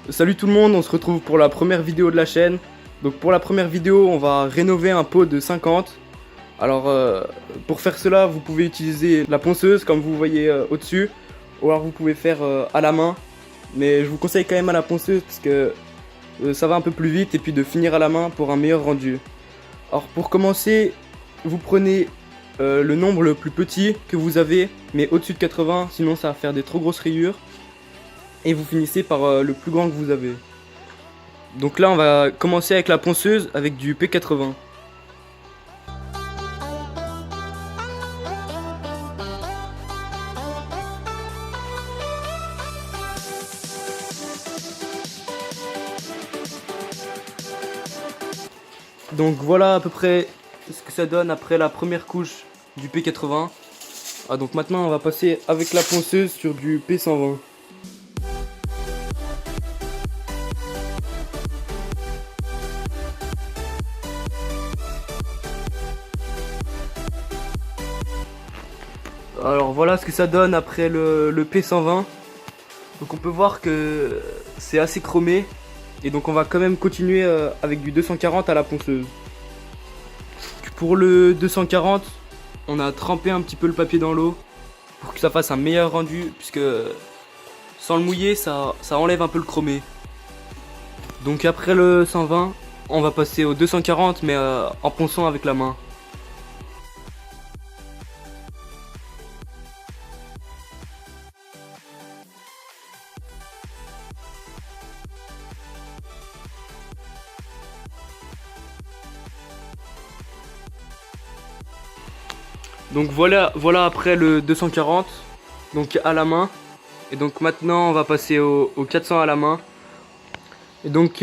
Salut tout le monde, on se retrouve pour la première vidéo de la chaîne. Donc pour la première vidéo, on va rénover un pot de 50. Alors pour faire cela, vous pouvez utiliser la ponceuse comme vous voyez au-dessus. Ou alors vous pouvez faire à la main. Mais je vous conseille quand même à la ponceuse parce que ça va un peu plus vite et puis de finir à la main pour un meilleur rendu. Alors pour commencer, vous prenez le nombre le plus petit que vous avez, mais au-dessus de 80, sinon ça va faire des trop grosses rayures. Et vous finissez par le plus grand que vous avez. Donc là on va commencer avec la ponceuse avec du P80. Donc voilà à peu près ce que ça donne après la première couche du P80. Donc maintenant on va passer avec la ponceuse sur du P120. Alors voilà ce que ça donne après le P120. Donc on peut voir que c'est assez chromé. Et donc on va quand même continuer avec du 240 à la ponceuse. Pour le 240, on a trempé un petit peu le papier dans l'eau pour que ça fasse un meilleur rendu, puisque sans le mouiller ça enlève un peu le chromé. Donc après le 120, on va passer au 240 mais en ponçant avec la main. Donc voilà après le 240, donc à la main. Et donc maintenant on va passer au 400 à la main. Et donc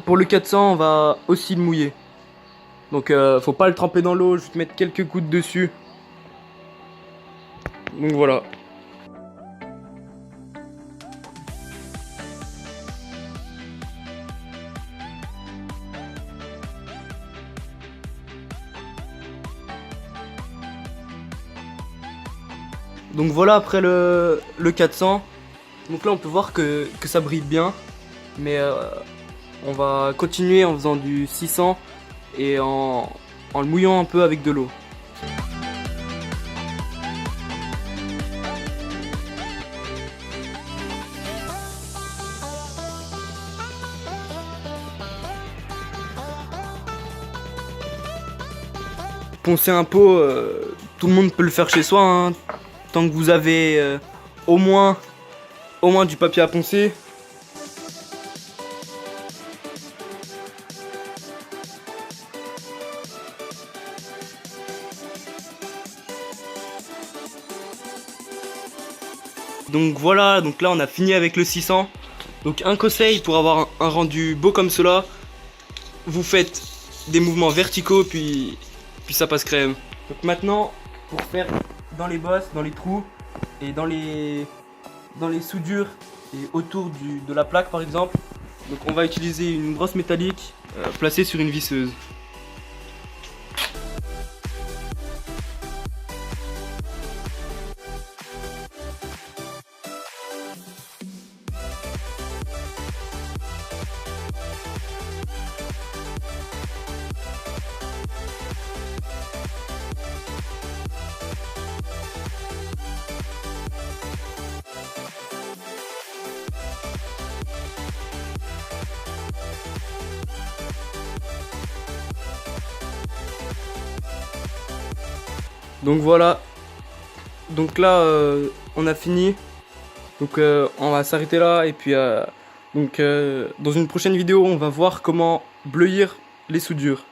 pour le 400 on va aussi le mouiller. Donc faut pas le tremper dans l'eau, juste mettre quelques gouttes dessus. Donc voilà. Donc voilà après le 400. Donc là on peut voir que ça brille bien. Mais on va continuer en faisant du 600 et en le mouillant un peu avec de l'eau. Poncer un pot, tout le monde peut le faire chez soi, hein, tant que vous avez au moins du papier à poncer. Donc voilà, donc là on a fini avec le 600. Donc un conseil pour avoir un rendu beau comme cela, vous faites des mouvements verticaux puis ça passe crème. Donc maintenant pour faire dans les bosses, dans les trous et dans les soudures et autour de la plaque par exemple, donc on va utiliser une brosse métallique placée sur une visseuse. Donc voilà, donc là on a fini, donc on va s'arrêter là et puis dans une prochaine vidéo on va voir comment bleuir les soudures.